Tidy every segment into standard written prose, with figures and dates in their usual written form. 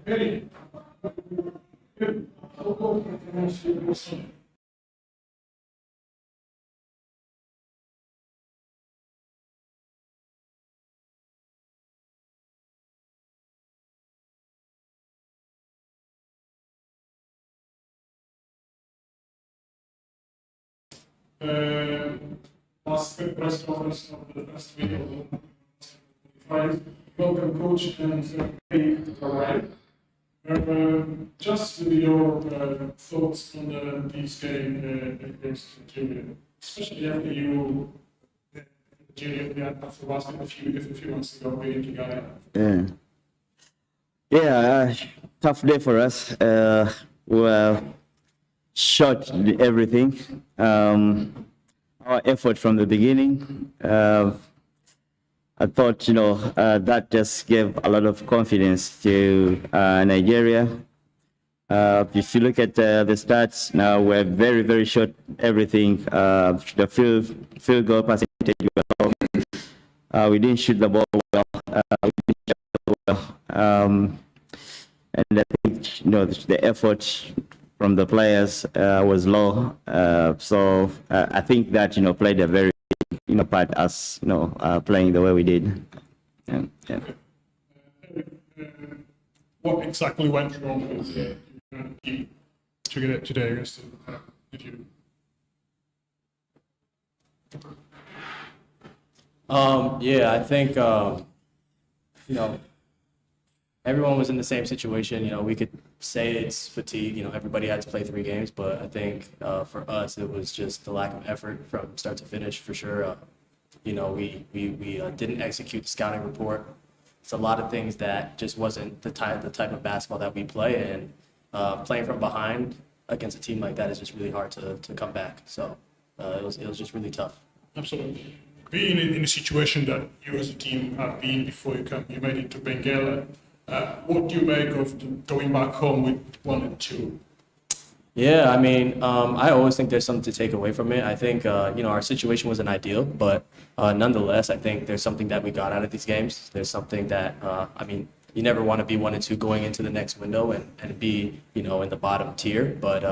Eric, Basketball Press Conference of the first week of the Qualifiers. Welcome, coach, and arrived. Just with your thoughts on this game against Nigeria, especially after you Nigeria had after basketball a few months ago in Uganda. Yeah, tough day for us. Well, short everything. Our effort from the beginning. I thought, that just gave a lot of confidence to Nigeria. If you look at the stats now, we're very, very short everything. The field goal percentage well. We didn't shoot the ball well. We didn't shoot the ball well. And I think, the effort from the players was low. So I think that, played a very part us, playing the way we did. Yeah. What exactly went wrong with the team to get it today? Did you? I think everyone was in the same situation. We could say it's fatigue. Everybody had to play 3 games, but I think for us it was just the lack of effort from start to finish for sure. We didn't execute the scouting report. It's a lot of things that just wasn't the type of basketball that we play, and playing from behind against a team like that is just really hard to come back. So it was just really tough. Absolutely. Being in a situation that you as a team have been before you made it to Benguela, what do you make of going back home with 1 and 2? Yeah, I always think there's something to take away from it. I think, our situation wasn't ideal, but nonetheless, I think there's something that we got out of these games. There's something that, you never want to be 1 and 2 going into the next window and be, in the bottom tier. But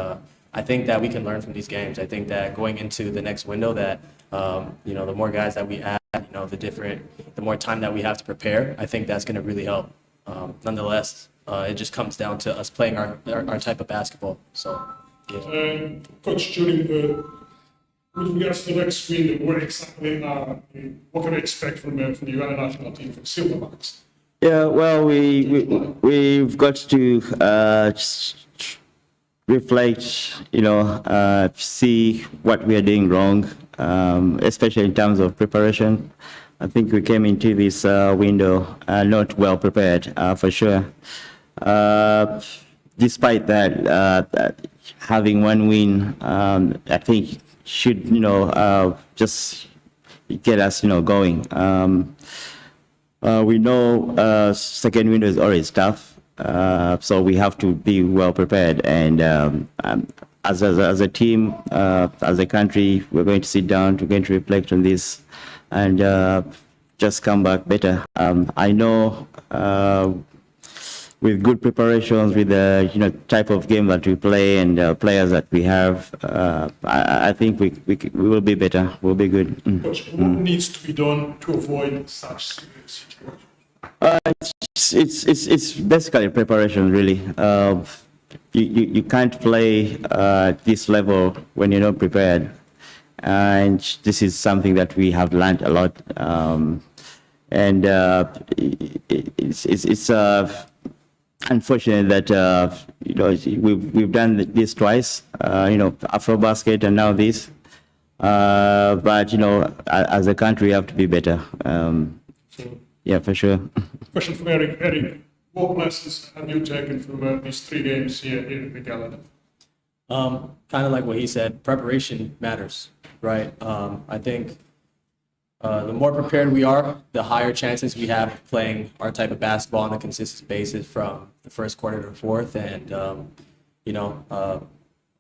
I think that we can learn from these games. I think that going into the next window that, the more guys that we add, the more time that we have to prepare, I think that's going to really help. Nonetheless, it just comes down to us playing our type of basketball. So, yeah. Coach, with regards to the next window, what can we expect from the Uganda national team for Silverbacks? Yeah, well, we've got to reflect, see what we are doing wrong, especially in terms of preparation. I think we came into this window not well prepared, for sure. Despite that, having 1 win, I think should, just get us, going. We know second window is always tough, so we have to be well prepared. And as a team, as a country, we're going to sit down, we're going to reflect on this, and just come back better. I know with good preparations, with the type of game that we play and players that we have, I think we will be better. We'll be good. Coach, what needs to be done to avoid such situations? It's basically preparation, really. You can't play this level when you're not prepared, and this is something that we have learned a lot. And it's unfortunate that we've done this twice. Afrobasket and now this. But as a country, we have to be better. Yeah, for sure. Question from Eric. Eric, what lessons have you taken from these 3 games here in Uganda? Kind of like what he said, preparation matters, right? I think the more prepared we are, the higher chances we have of playing our type of basketball on a consistent basis from the first quarter to the fourth. And,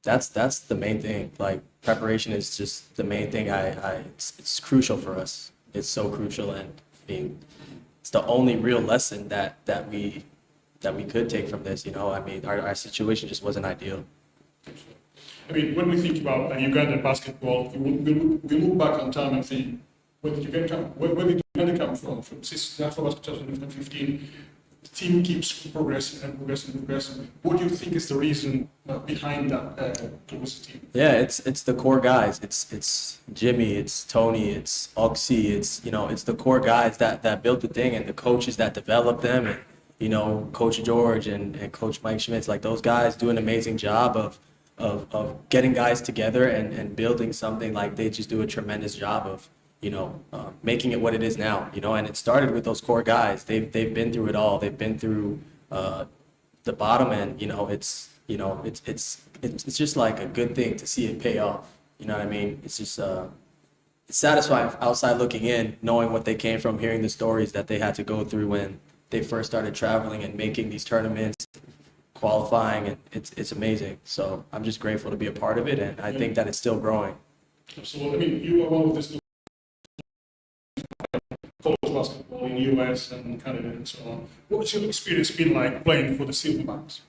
that's the main thing. Like, preparation is just the main thing. It's crucial for us. It's so crucial. And it's the only real lesson that we we could take from this. You know, I mean, our situation just wasn't ideal. I mean, when we think about Uganda basketball, we look back on time and think, where did Uganda come from? From since the FIBA 2015, the team keeps progressing and progressing and progressing. What do you think is the reason behind that towards the team? Yeah, it's the core guys. It's Jimmy, it's Tony, it's Oxy, it's the core guys that built the thing, and the coaches that developed them, and Coach George and Coach Mike Schmitz, like those guys do an amazing job of getting guys together and building something. Like they just do a tremendous job of making it what it is now. And it started with those core guys. They've been through it all. They've been through the bottom, and it's just like a good thing to see it pay off. You know what I mean? It's just it's satisfying outside looking in, knowing what they came from, hearing the stories that they had to go through when they first started traveling and making these tournaments, qualifying, and it's amazing. So I'm just grateful to be a part of it, and I think that it's still growing. Absolutely. I mean, you are one of this college basketball in the US and Canada and so on. What's your experience been like playing for the Silverbacks?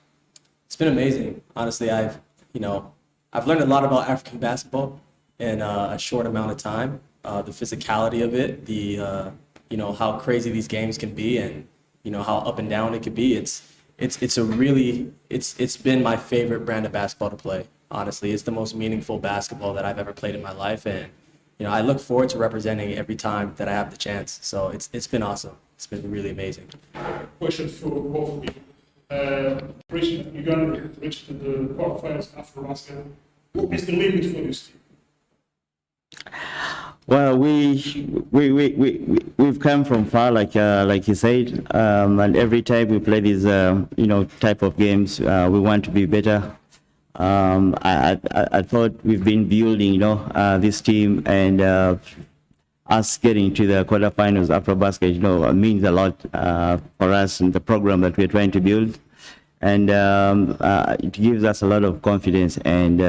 It's been amazing. Honestly, I've learned a lot about African basketball in a short amount of time. The physicality of it, the how crazy these games can be, and how up and down it could be. It's been my favorite brand of basketball to play. Honestly, it's the most meaningful basketball that I've ever played in my life, and I look forward to representing it every time that I have the chance. So it's been awesome. It's been really amazing. Question for both of you. Uganda reached the qualifiers after basketball. What is the limit for this team? Well, we've come from far, like you said, and every time we play these type of games, we want to be better. I thought we've been building this team, and us getting to the quarterfinals after basket means a lot for us in the program that we're trying to build, and it gives us a lot of confidence, and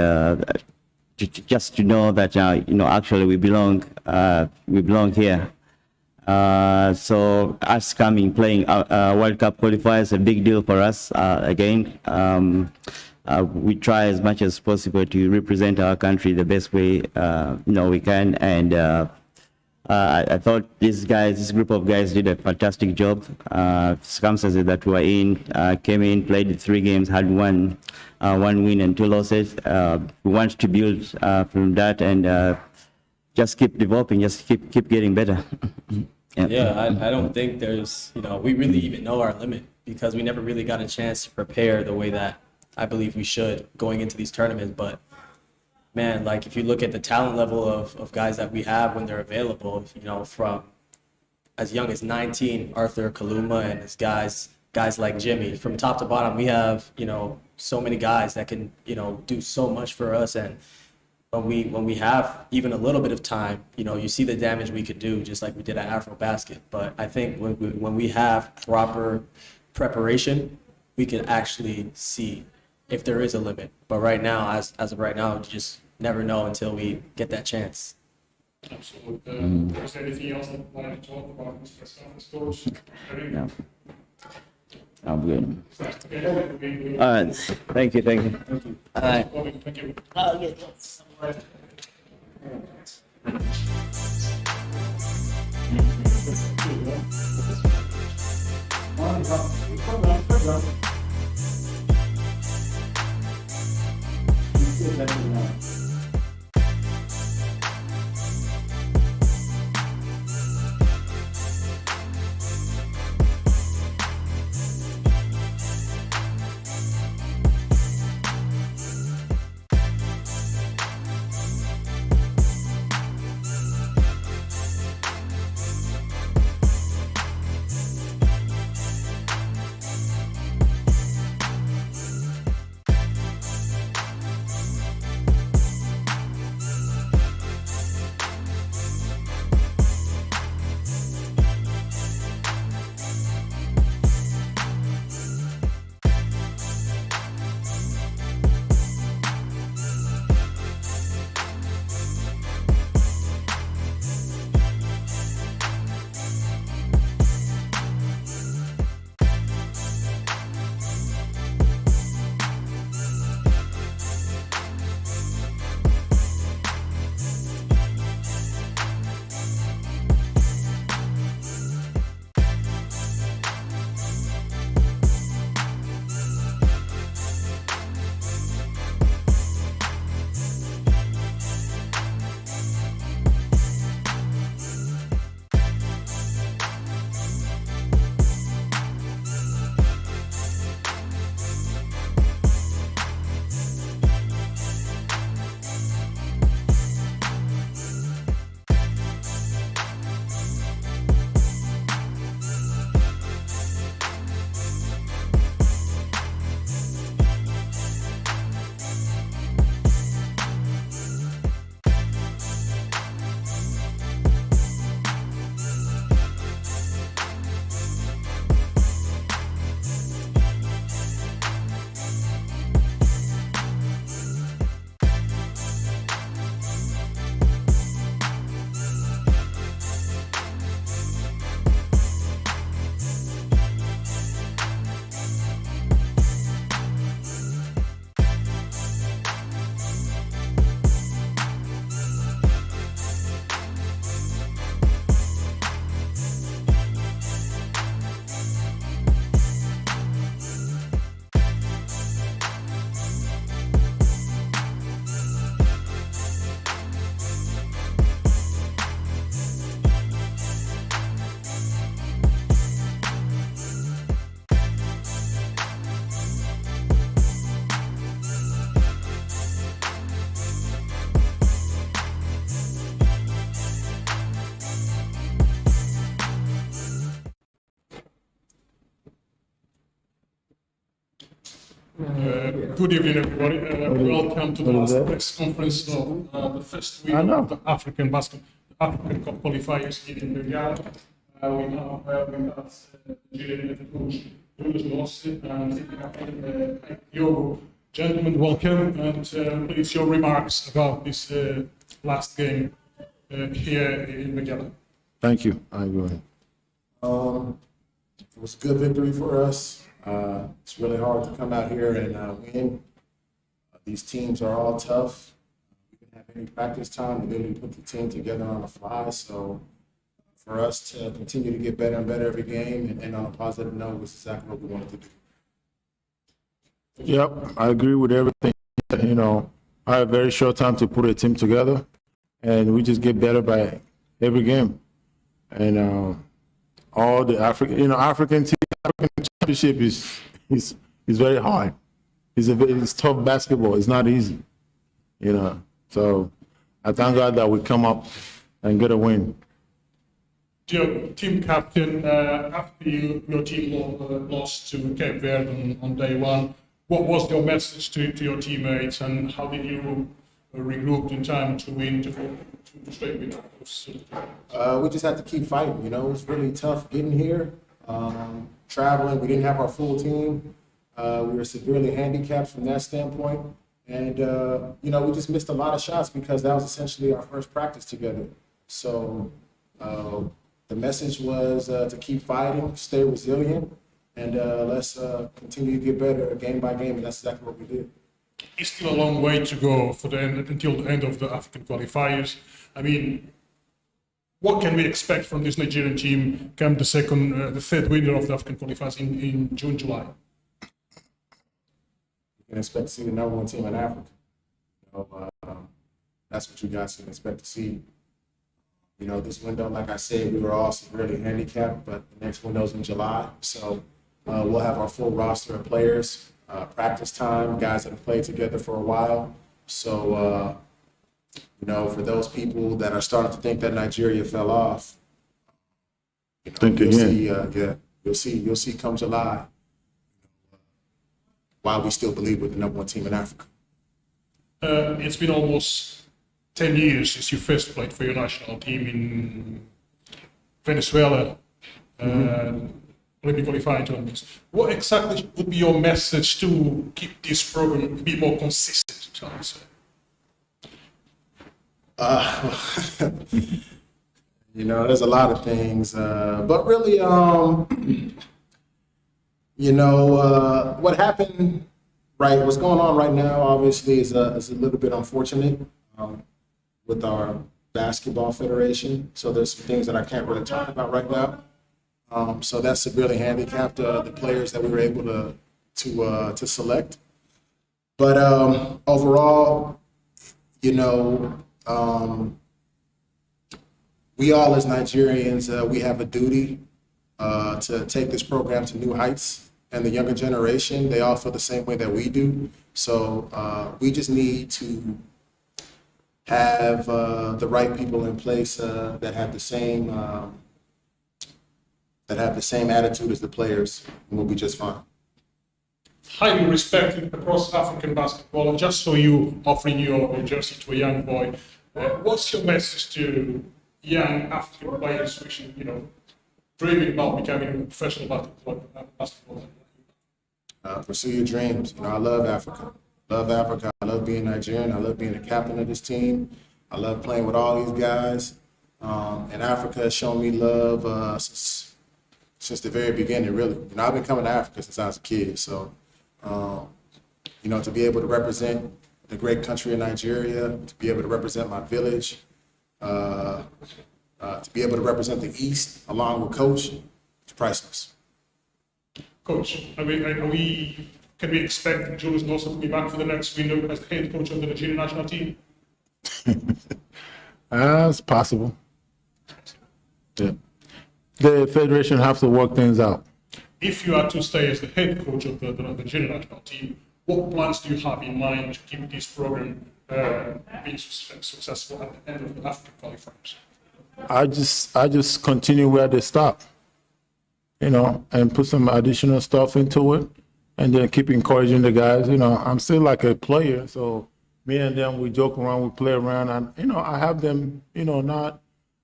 just to know that actually we belong here. So us playing World Cup qualifiers, a big deal for us. Again, we try as much as possible to represent our country the best way we can, and I thought this group of guys did a fantastic job. Circumstances that we were in, came in, played 3 games, had one win and 2 losses. We want to build from that, and just keep developing, just keep getting better. I don't think there's we really even know our limit, because we never really got a chance to prepare the way that I believe we should going into these tournaments. But man, like if you look at the talent level of guys that we have when they're available, from as young as 19, Arthur Kaluma, and his guys like Jimmy, from top to bottom, we have, so many guys that can, do so much for us. And when we have even a little bit of time, you see the damage we could do, just like we did at Afrobasket. But I think when we have proper preparation, we can actually see if there is a limit. But right now, as of right now, you just never know until we get that chance. Absolutely. Is there anything else that you wanted to talk about this press conference, Coach? No. I'm good. Okay. All right. Thank you. All right. Thank you. Good evening, everybody. Welcome to the last press conference of the first week of the African Cup qualifiers here in Uganda. We now have with us Nigerian head coach Julius Mossi and Yo. Gentlemen, welcome, and please your remarks about this last game here in Uganda. Thank you. I agree. It was a good victory for us. It's really hard to come out here and win. These teams are all tough. We didn't have any practice time to really put the team together on the fly. So for us to continue to get better and better every game and end on a positive note was exactly what we wanted to do. Yep, I agree with everything. You know, I had a very short time to put a team together, and we just get better by every game. And all the African championship is very hard. It's tough basketball. It's not easy, you know. So I thank God that we come up and get a win. Dear team captain, after your team lost to Cape Verde on day one, what was your message to your teammates, and how did you regroup in time to win to straight win? We just had to keep fighting. You know, it was really tough getting here. Traveling, we didn't have our full team. We were severely handicapped from that standpoint. And, you know, we just missed a lot of shots because that was essentially our first practice together. So the message was to keep fighting, stay resilient, and let's continue to get better game by game. And that's exactly what we did. It's still a long way to go until the end of the African qualifiers. I mean, what can we expect from this Nigerian team come the third winner of the African qualifiers in June, July? You can expect to see the number one team in Africa. You know, that's what you guys can expect to see. You know, this window, like I said, we were all severely handicapped, but the next window's in July. So we'll have our full roster of players, practice time, guys that have played together for a while. So, you know, for those people that are starting to think that Nigeria fell off, you know, you'll see come July why we still believe we're the number one team in Africa. It's been almost 10 years since you first played for your national team in Venezuela, Olympic qualifying tournaments. What exactly would be your message to keep this program be more consistent, shall I say? You know, there's a lot of things, but really, you know, what happened, right? What's going on right now, obviously, is a little bit unfortunate with our basketball federation. So there's some things that I can't really talk about right now. So that severely handicapped the players that we were able to select. But overall, you know, we all as Nigerians, we have a duty to take this program to new heights. And the younger generation, they all feel the same way that we do. So we just need to have the right people in place that have the same attitude as the players, and we'll be just fine. Highly respected across African basketball, and just so you offering your jersey to a young boy, what's your message to young African players wishing, you know, dreaming about becoming a professional basketball player? Pursue your dreams. You know, I love Africa. I love being Nigerian. I love being the captain of this team. I love playing with all these guys. And Africa has shown me love since the very beginning, really. You know, I've been coming to Africa since I was a kid. So, you know, to be able to represent the great country of Nigeria, to be able to represent my village, to be able to represent the East along with Coach, it's priceless. Coach, can we expect Julius Mossi to be back for the next window as the head coach of the Nigerian national team? It's possible. Yeah. The federation have to work things out. If you are to stay as the head coach of the Nigerian national team, what plans do you have in mind to keep this program being successful at the end of the African qualifiers? I just continue where they stop, you know, and put some additional stuff into it, and then keep encouraging the guys. You know, I'm still like a player, so me and them, we joke around, we play around, and you know, I have them, you know, not,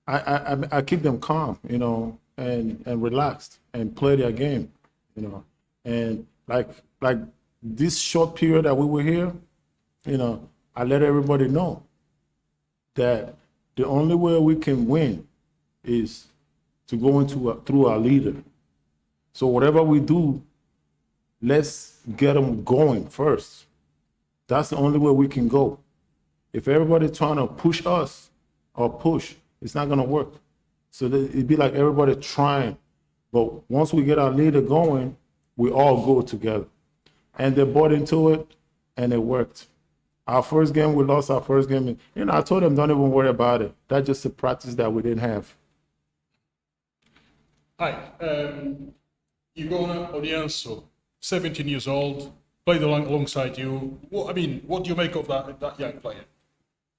I keep them calm, you know, and relaxed and play their game, you know, and like this short period that we were here, you know, I let everybody know that the only way we can win is to go into through our leader. So whatever we do, let's get them going first. That's the only way we can go. If everybody's trying to push us or push, it's not gonna work. So it'd be like everybody trying. But once we get our leader going, we all go together. And they bought into it, and it worked. Our first game, we lost our first game. You know, I told them, don't even worry about it. That's just a practice that we didn't have. Hi, Uganda Onianso, 17 years old, played alongside you. What do you make of that young player?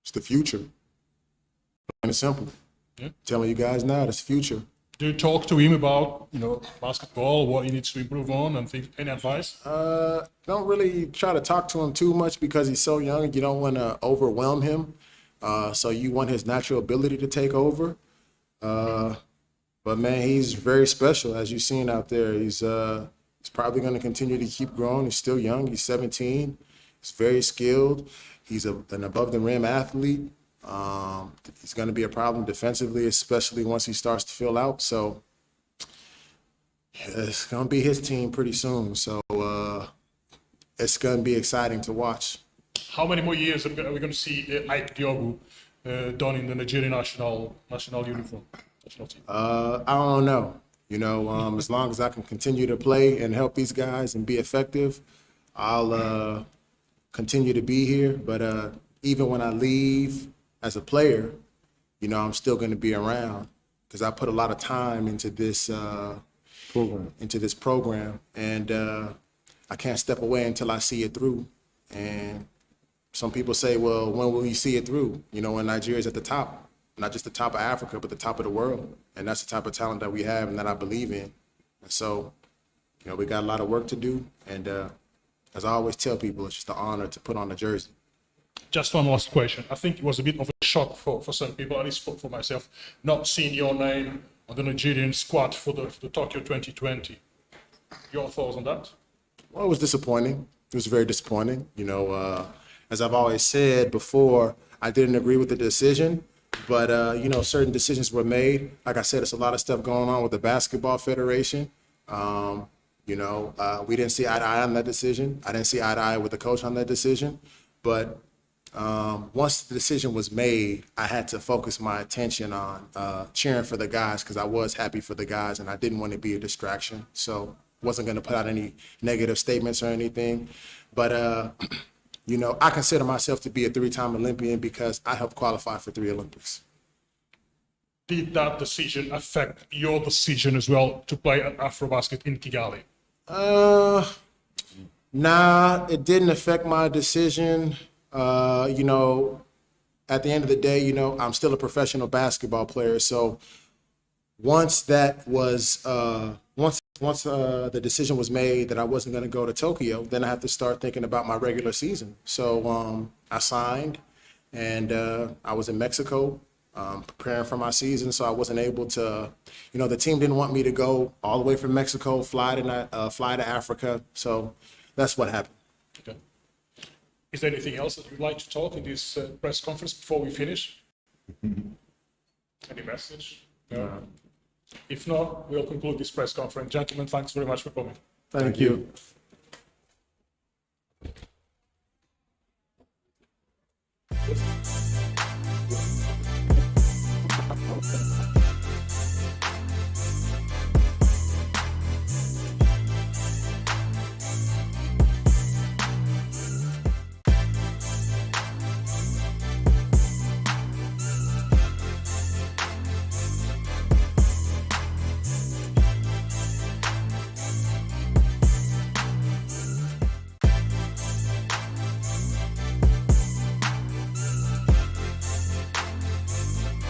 It's the future. Plain and simple. Yeah. Telling you guys now, it's the future. Do you talk to him about, basketball, what he needs to improve on, and things? Any advice? Don't really try to talk to him too much because he's so young and you don't want to overwhelm him. So you want his natural ability to take over. But man, he's very special, as you've seen out there. He's probably going to continue to keep growing. He's still young. He's 17. He's very skilled. He's an above the rim athlete. He's going to be a problem defensively, especially once he starts to fill out. So it's going to be his team pretty soon. So it's going to be exciting to watch. How many more years are we going to see Ike Diogu done in the Nigerian national uniform? National team? I don't know. You know, as long as I can continue to play and help these guys and be effective, I'll continue to be here. But even when I leave as a player, you know, I'm still going to be around because I put a lot of time into this program, and I can't step away until I see it through. And some people say, well, when will you see it through? You know, when Nigeria's at the top, not just the top of Africa, but the top of the world. And that's the type of talent that we have and that I believe in. And so, you know, we got a lot of work to do. And as I always tell people, it's just an honor to put on the jersey. Just one last question. I think it was a bit of a shock for some people, at least for myself, not seeing your name on the Nigerian squad for the Tokyo 2020. Your thoughts on that? Well, it was disappointing. It was very disappointing. You know, as I've always said before, I didn't agree with the decision, but, you know, certain decisions were made. Like I said, there's a lot of stuff going on with the Basketball Federation. You know, we didn't see eye to eye on that decision. I didn't see eye to eye with the coach on that decision. But once the decision was made, I had to focus my attention on cheering for the guys because I was happy for the guys and I didn't want to be a distraction. So wasn't going to put out any negative statements or anything. But, you know, I consider myself to be a 3-time Olympian because I helped qualify for 3 Olympics. Did that decision affect your decision as well to play at Afrobasket in Kigali? Nah, it didn't affect my decision. You know, at the end of the day, you know, I'm still a professional basketball player. So once that was, once the decision was made that I wasn't going to go to Tokyo, then I have to start thinking about my regular season. So I signed, and I was in Mexico preparing for my season. So I wasn't able to, you know, the team didn't want me to go all the way from Mexico, fly to Africa. So that's what happened. Okay. Is there anything else that you'd like to talk in this press conference before we finish? Any message? No. If not, we'll conclude this press conference. Gentlemen, thanks very much for coming. Thank you. you.